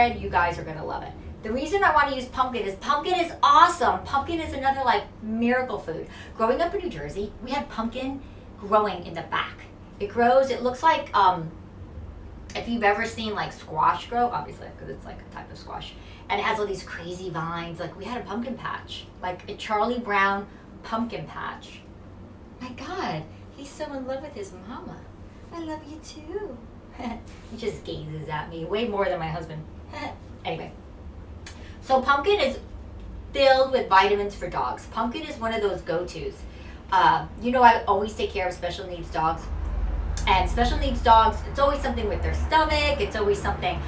You guys are gonna love it. The reason I want to use pumpkin is awesome. Pumpkin is another like miracle food. Growing up in New Jersey, we had pumpkin growing in the back. It grows, it looks like, if you've ever seen like squash grow, obviously, because it's like a type of squash, and it has all these crazy vines. Like we had a pumpkin patch, like a Charlie Brown pumpkin patch. My God, he's so in love with his mama. I love you too. He just gazes at me way more than my husband. Anyway, so pumpkin is filled with vitamins for dogs. Pumpkin is one of those go-tos. You know, I always take care of special needs dogs. And special needs dogs, it's always something with their stomach. It's always something,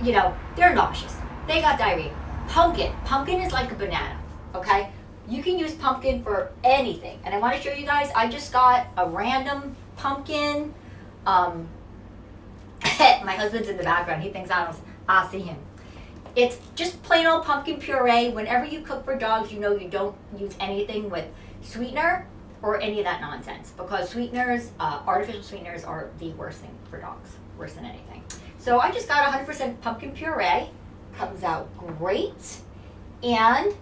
you know, they're nauseous. They got diarrhea. Pumpkin is like a banana, okay? You can use pumpkin for anything. And I want to show you guys, I just got a random pumpkin. My husband's in the background. He thinks I'll see him. It's just plain old pumpkin puree. Whenever you cook for dogs, you know you don't use anything with sweetener or any of that nonsense, because sweeteners, artificial sweeteners, are the worst thing for dogs, worse than anything. So I just got 100% pumpkin puree. Comes out great. And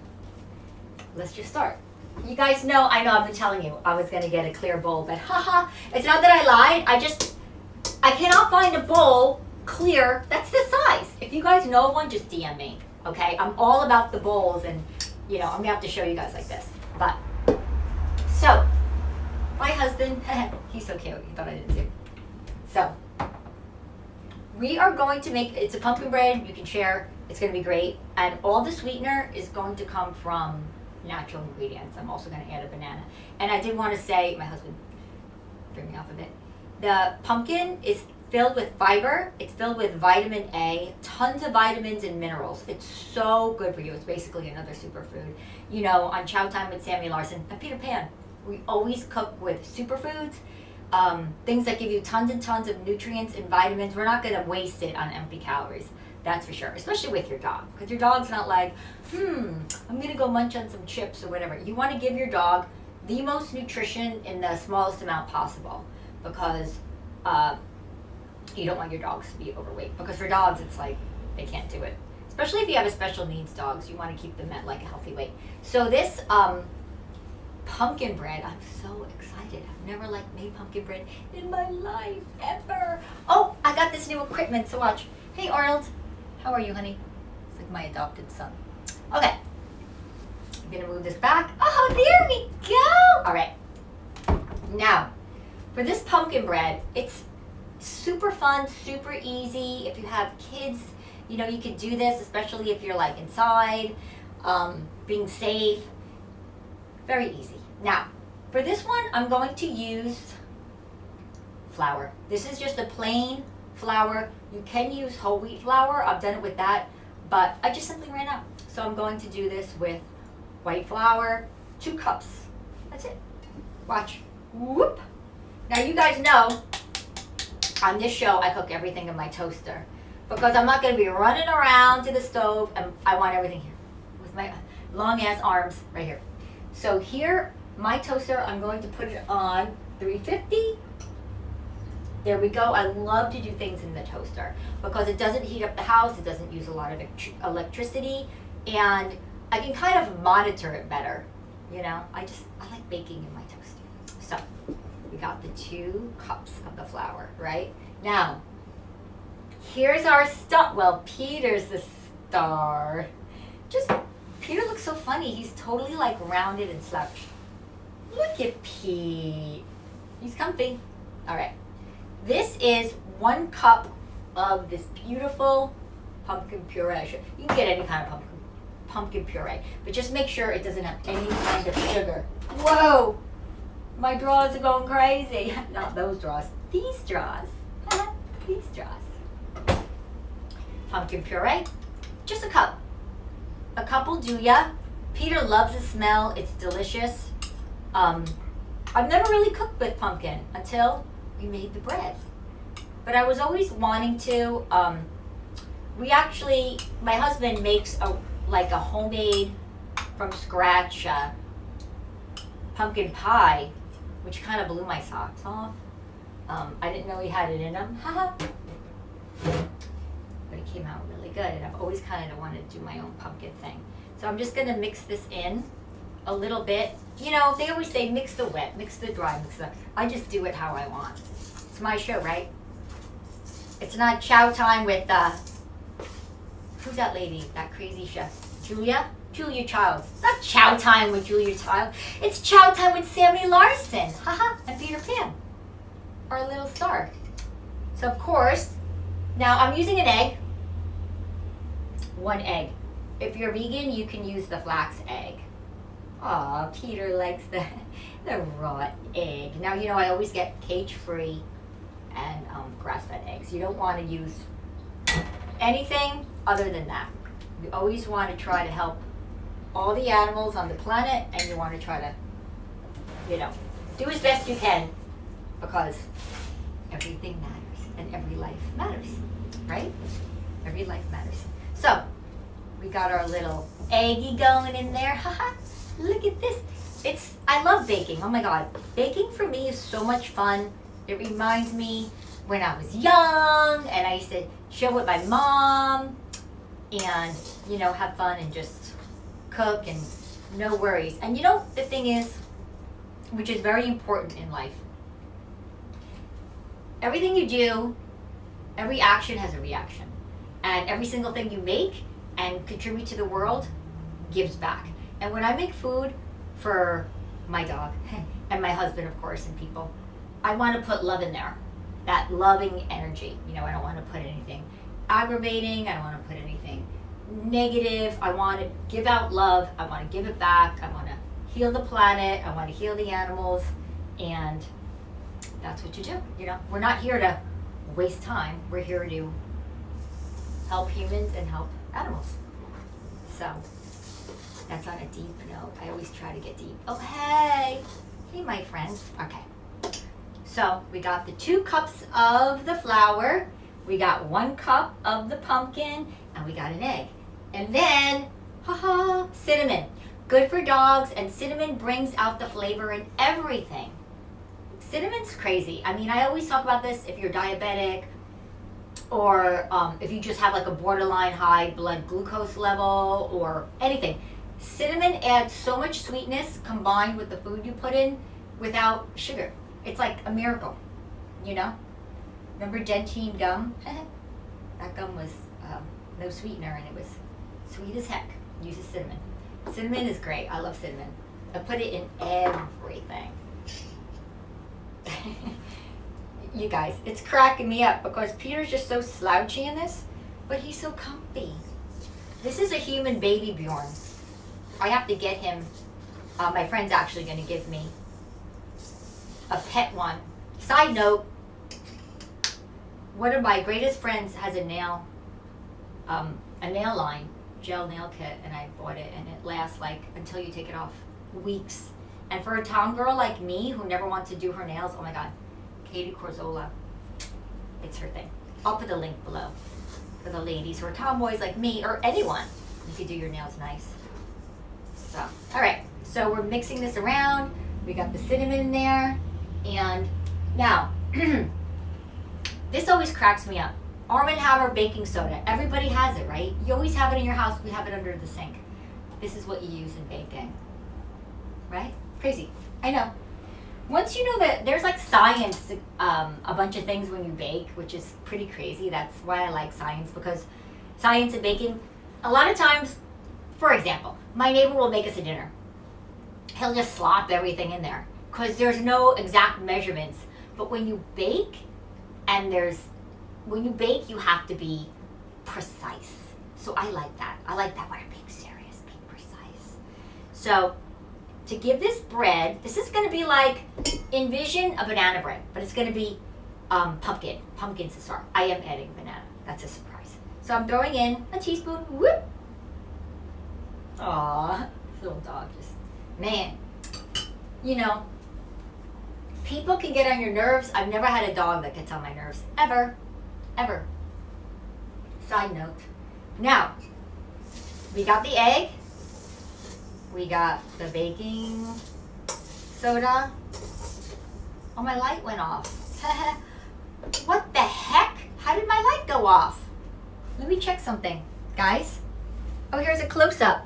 let's just start. You guys know, I know I've been telling you I was going to get a clear bowl, but haha, it's not that I lied. I cannot find a bowl clear that's this size. If you guys know one, just DM me, okay? I'm all about the bowls, and, you know, I'm going to have to show you guys like this. But, so, my husband, he's so cute. He thought I didn't see him. So, we are going to make, it's a pumpkin bread. You can share. It's going to be great. And all the sweetener is going to come from natural ingredients. I'm also going to add a banana. And I did want to say, my husband, bring me off of it. The pumpkin is filled with fiber. It's filled with vitamin A, tons of vitamins and minerals. It's so good for you. It's basically another superfood. You know, on Chow Time with Sammy Larsen and Peterpan, we always cook with superfoods, things that give you tons and tons of nutrients and vitamins. We're not going to waste it on empty calories. That's for sure, especially with your dog, because your dog's not like, I'm going to go munch on some chips or whatever. You want to give your dog the most nutrition in the smallest amount possible, because you don't want your dogs to be overweight. Because for dogs, it's like they can't do it. Especially if you have a special needs dogs, you want to keep them at like a healthy weight. So this pumpkin bread, I'm so excited. I've never like made pumpkin bread in my life, ever. Oh, I got this new equipment, so watch. Hey, Arnold. How are you, honey? It's like my adopted son. Okay. I'm going to move this back. Oh, there we go. All right. Now, for this pumpkin bread, it's super fun, super easy. If you have kids, you know, you could do this, especially if you're like inside, being safe. Very easy. Now, for this one, I'm going to use flour. This is just a plain flour. You can use whole wheat flour. I've done it with that, but I just simply ran out. So I'm going to do this with white flour, 2 cups. That's it. Watch. Whoop. Now you guys know, on this show, I cook everything in my toaster, because I'm not going to be running around to the stove, and I want everything here with my long ass arms right here. So here, my toaster, I'm going to put it on 350. There we go. I love to do things in the toaster because it doesn't heat up the house. It doesn't use a lot of electricity, and I can kind of monitor it better. You know, I like baking in my toaster. So we got the 2 cups of the flour, right? Now, here's our star. Well, Peter's the star. Peter looks so funny. He's totally like rounded and slouched. Look at Pete. He's comfy. All right. This is 1 cup of this beautiful pumpkin puree. You can get any kind of pumpkin puree, but just make sure it doesn't have any kind of sugar. Whoa! My drawers are going crazy. Not those drawers. These drawers. These drawers. Pumpkin puree. Just a cup. A cup will do ya. Peter loves the smell. It's delicious. I've never really cooked with pumpkin until we made the bread. But I was always wanting to. My husband makes a homemade from scratch pumpkin pie, which kind of blew my socks off. I didn't know he had it in him. But he came out really good, and I've always kind of wanted to do my own pumpkin thing. So I'm just gonna mix this in a little bit. You know, they always say mix the wet, mix the dry, mix the... I just do it how I want. It's my show, right? It's not Chow Time with, who's that lady, that crazy chef? Julia Childs. It's not Chow Time with Julia Childs. It's Chow Time with Sammy Larsen, haha, and Peterpan, our little star. So of course, now I'm using an egg, 1 egg. If you're vegan, you can use the flax egg. Aw, Peter likes the raw egg. Now, you know, I always get cage-free and grass-fed eggs. You don't want to use anything other than that. You always want to try to help all the animals on the planet, and you want to try to, you know, do as best you can, because everything matters and every life matters, right? Every life matters. So, we got our little eggy going in there. Haha, look at this. I love baking. Oh my God. Baking for me is so much fun. It reminds me when I was young and I used to chill with my mom and, you know, have fun and just cook and no worries. And you know, the thing is, which is very important in life, everything you do, every action has a reaction. And every single thing you make and contribute to the world gives back. And when I make food for my dog and my husband, of course, and people, I want to put love in there, that loving energy. You know, I don't want to put anything aggravating. I don't want to put anything negative. I want to give out love. I want to give it back. I want to heal the planet. I want to heal the animals. And that's what you do. You know, we're not here to waste time. We're here to help humans and help animals. So that's on a deep note. I always try to get deep. Oh, hey, my friends. Okay. So we got the 2 cups of the flour, we got 1 cup of the pumpkin, and we got an egg. And then, haha, cinnamon. Good for dogs, and cinnamon brings out the flavor in everything. Cinnamon's crazy. I mean, I always talk about this if you're diabetic, or if you just have like a borderline high blood glucose level, or anything. Cinnamon adds so much sweetness combined with the food you put in without sugar. It's like a miracle, you know? Remember Dentine gum? That gum was no sweetener, and it was sweet as heck. Uses cinnamon. Cinnamon is great. I love cinnamon. I put it in everything. You guys, it's cracking me up because Peter's just so slouchy in this, but he's so comfy. This is a human baby Bjorn. I have to get him. My friend's actually going to give me a pet one. Side note, one of my greatest friends has a nail line, gel nail kit, and I bought it, and it lasts like, until you take it off, weeks. And for a town girl like me who never wants to do her nails, oh my God, Katie Corzola, it's her thing. I'll put the link below for the ladies who are tomboys like me, or anyone. You can do your nails nice. So, all right, so we're mixing this around. We got the cinnamon in there. And now, this always cracks me up. Arm & Hammer baking soda. Everybody has it, right? You always have it in your house. We have it under the sink. This is what you use in baking, right? Crazy. I know. Once you know that there's like science, a bunch of things when you bake, which is pretty crazy. That's why I like science, because science and baking, a lot of times, for example, my neighbor will make us a dinner. He'll just slop everything in there because there's no exact measurements. But when you bake, you have to be precise. So I like that. I like that when I'm being serious, being precise. So to give this bread, this is going to be like, envision a banana bread, but it's going to be pumpkin. Pumpkin's the star. I am adding banana. That's a surprise. So I'm throwing in a teaspoon. Whoop. Aw, this little dog just, man, you know, people can get on your nerves. I've never had a dog that gets on my nerves. Ever. Ever. Side note. Now, we got the egg. We got the baking soda. Oh, my light went off. What the heck? How did my light go off? Let me check something, guys. Oh, here's a close-up.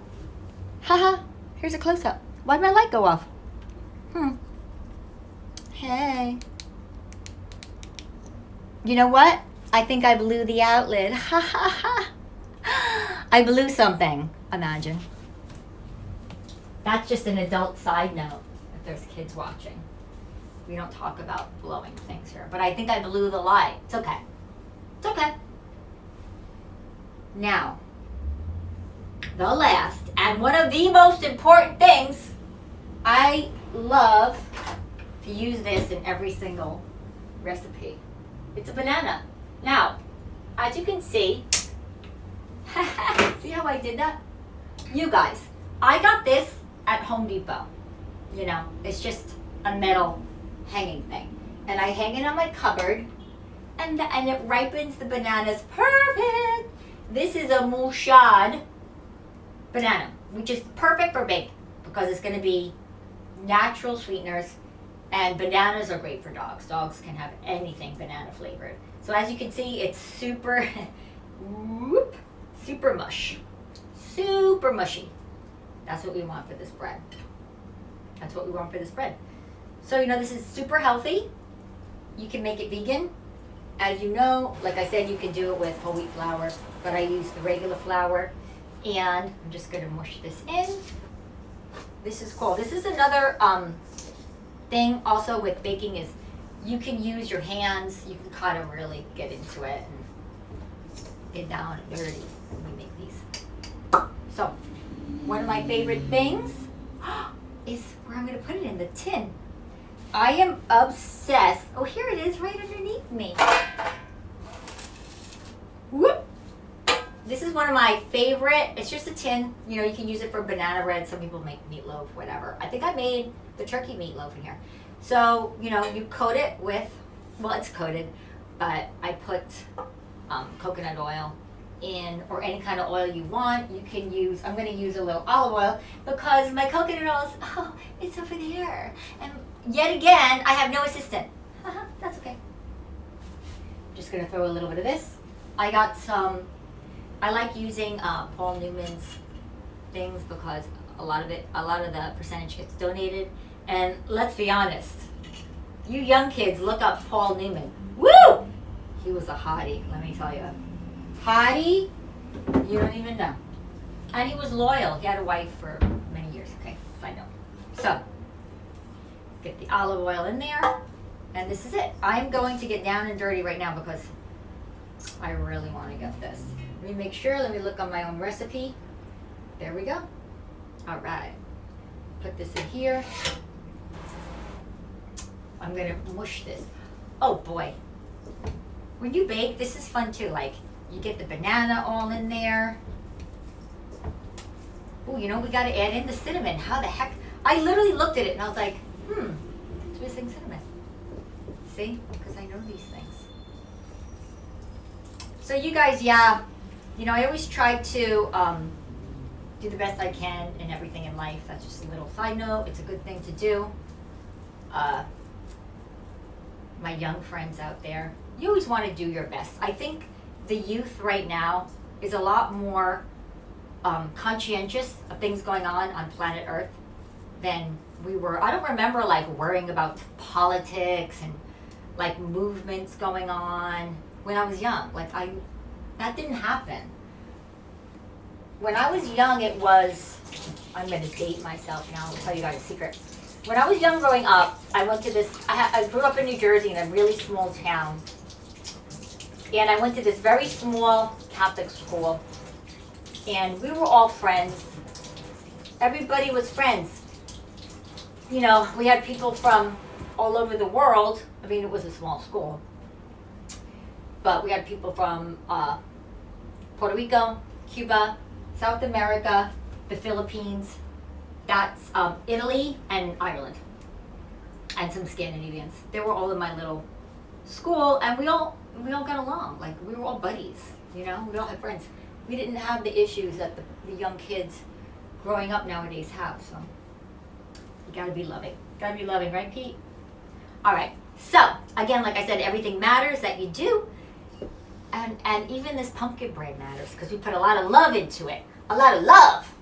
Haha, here's a close-up. Why'd my light go off? Hey. You know what? I think I blew the outlet. Ha ha ha. I blew something, imagine. That's just an adult side note if there's kids watching. We don't talk about blowing things here. But I think I blew the light. It's okay. It's okay. Now, the last and one of the most important things, I love to use this in every single recipe. It's a banana. Now, as you can see, see how I did that? You guys, I got this at Home Depot. You know, it's just a metal hanging thing. And I hang it on my cupboard, and it ripens the bananas perfect. This is a mouchade banana, which is perfect for baking because it's going to be natural sweeteners, and bananas are great for dogs. Dogs can have anything banana flavored. So as you can see, it's super, super mush, super mushy. That's what we want for this bread. That's what we want for this bread. So, you know, this is super healthy. You can make it vegan. As you know, like I said, you can do it with whole wheat flour, but I use the regular flour. And I'm just going to mush this in. This is cool. This is another thing also with baking is you can use your hands. You can kind of really get into it and get down and dirty when we make these. So, one of my favorite things is where I'm going to put it in the tin. I am obsessed. Oh, here it is right underneath me. Whoop. This is one of my favorite. It's just a tin. You know, you can use it for banana bread. Some people make meatloaf, whatever. I think I made the turkey meatloaf in here. So, you know, you coat it with, well, it's coated, but I put coconut oil in, or any kind of oil you want. You can use, I'm going to use a little olive oil because my coconut oil is, oh, it's over there. And yet again, I have no assistant. That's okay. I'm just going to throw a little bit of this. I got some, I like using Paul Newman's things because a lot of the percentage gets donated. And let's be honest, you young kids look up Paul Newman. Woo! He was a hottie, let me tell you. Hottie, you don't even know. And he was loyal. He had a wife for many years. Okay, side note. So, get the olive oil in there. And this is it. I'm going to get down and dirty right now because I really want to get this. Let me make sure. Let me look on my own recipe. There we go. All right. Put this in here. I'm going to mush this. Oh, boy. When you bake, this is fun, too. Like, you get the banana all in there. Oh, you know, we got to add in the cinnamon. How the heck? I literally looked at it and I was like, it's missing cinnamon. See? Because I know these things. So you guys, yeah, you know, I always try to do the best I can in everything in life. That's just a little side note. It's a good thing to do. My young friends out there, you always want to do your best. I think the youth right now is a lot more conscientious of things going on planet Earth than we were. I don't remember like worrying about politics and like movements going on when I was young. Like that didn't happen. When I was young, it was, I'm going to date myself now. I'll tell you guys a secret. When I was young growing up, I went to this, I grew up in New Jersey in a really small town. And I went to this very small Catholic school. And we were all friends. Everybody was friends. You know, we had people from all over the world. I mean, it was a small school. But we had people from Puerto Rico, Cuba, South America, the Philippines. That's Italy and Ireland. And some Scandinavians. They were all in my little school, and we all got along. Like, we were all buddies, you know? We all had friends. We didn't have the issues that the young kids growing up nowadays have, so you gotta be loving. Gotta be loving, right, Pete? All right, so, again, like I said, everything matters that you do. And even this pumpkin bread matters because we put a lot of love into it. A lot of love.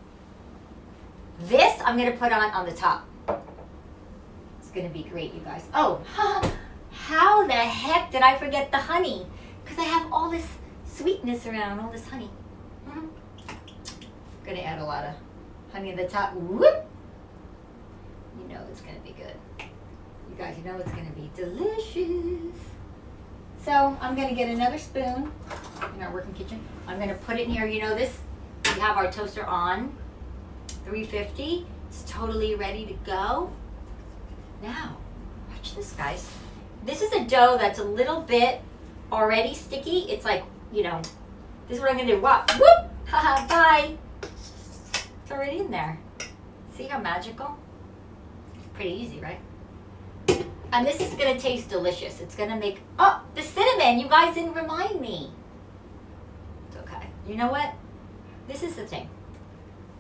This I'm going to put on the top. It's going to be great, you guys. Oh, how the heck did I forget the honey? Because I have all this sweetness around, all this honey. I'm going to add a lot of honey at the top. Whoop! You know it's going to be good. You guys, you know it's going to be delicious. So I'm going to get another spoon in our working kitchen. I'm going to put it in here. You know this, we have our toaster on 350. It's totally ready to go. Now, watch this, guys. This is a dough that's a little bit already sticky. It's like, you know, this is what I'm going to do. Whoop, whoop, haha, bye. It's already in there. See how magical? It's pretty easy, right? And this is going to taste delicious. It's going to make, oh, the cinnamon. You guys didn't remind me. It's okay. You know what? This is the thing.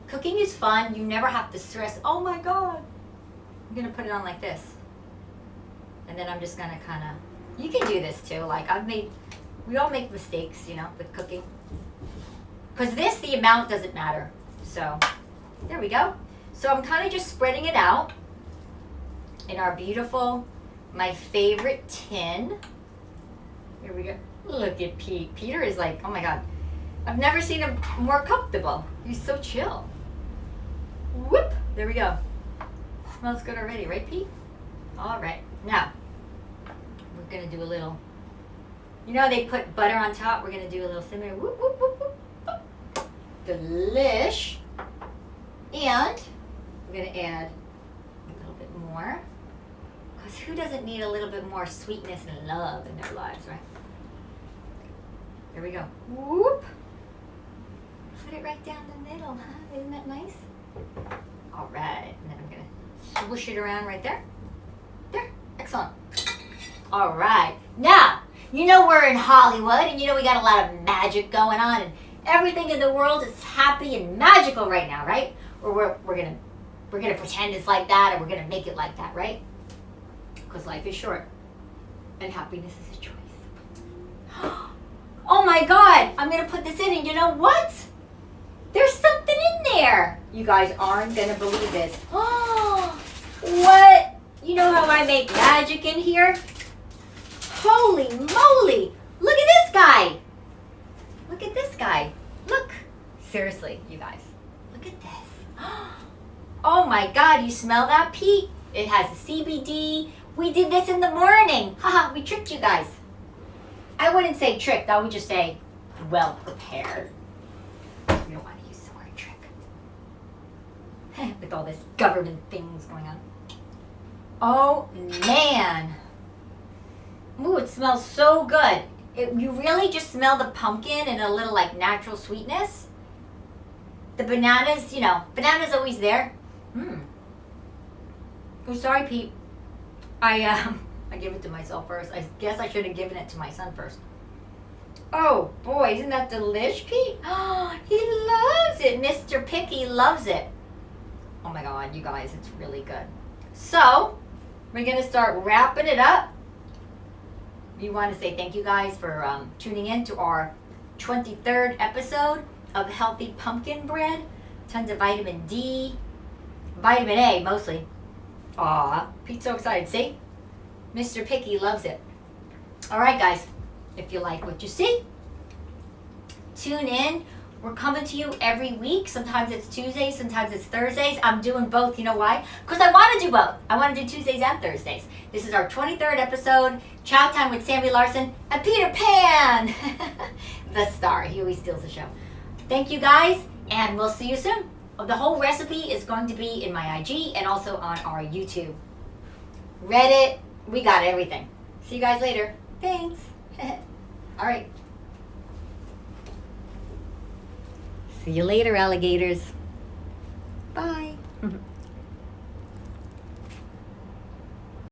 Cooking is fun. You never have to stress, oh my God. I'm going to put it on like this. And then I'm just going to kind of, you can do this too. Like we all make mistakes, you know, with cooking. Because this, the amount doesn't matter. So, there we go. So I'm kind of just spreading it out in our beautiful, my favorite tin. Here we go. Look at Pete. Peter is like, oh my God. I've never seen him more comfortable. He's so chill. Whoop. There we go. Smells good already, right, Pete? All right. Now, we're going to do a little, you know they put butter on top? We're going to do a little cinnamon. Whoop, whoop, whoop, whoop, whoop. Delish. And we're going to add a little bit more. Because who doesn't need a little bit more sweetness and love in their lives, right? There we go. Whoop. Put it right down the middle, huh? Isn't that nice? All right. And then I'm going to swoosh it around right there. There. Excellent. All right. Now, you know we're in Hollywood, and you know we got a lot of magic going on, and everything in the world is happy and magical right now, right? Or we're gonna pretend it's like that, or we're gonna make it like that, right? Because life is short, and happiness is a choice. Oh my God! I'm gonna put this in, and you know what? There's something in there. You guys aren't gonna believe this. Oh, what? You know how I make magic in here? Holy moly! Look at this guy. Look at this guy. Look. Seriously, you guys. Look at this. Oh my God, you smell that, Pete? It has CBD. We did this in the morning. Haha, we tricked you guys. I wouldn't say tricked. I would just say well prepared. You don't want to use the word trick. With all this government things going on. Oh man. Ooh, it smells so good. You really just smell the pumpkin and a little like natural sweetness. The bananas, you know, bananas always there. Oh, sorry, Pete. I gave it to myself first. I guess I should have given it to my son first. Oh boy, isn't that delish, Pete? Oh, he loves it. Mr. Picky loves it. Oh my God, you guys, it's really good. So, we're gonna start wrapping it up. We want to say thank you guys for tuning in to our 23rd episode of Healthy Pumpkin Bread. Tons of vitamin D, vitamin A mostly. Aw, Pete's so excited, see? Mr. Picky loves it. All right, guys, if you like what you see, tune in. We're coming to you every week. Sometimes it's Tuesdays, sometimes it's Thursdays. I'm doing both. You know why? Because I want to do both. I want to do Tuesdays and Thursdays. This is our 23rd episode, Chow Time with Sammy Larsen and Peterpan. The star. He always steals the show. Thank you guys, and we'll see you soon. The whole recipe is going to be in my IG and also on our YouTube. Reddit, we got everything. See you guys later. Thanks. All right. See you later, alligators. Bye.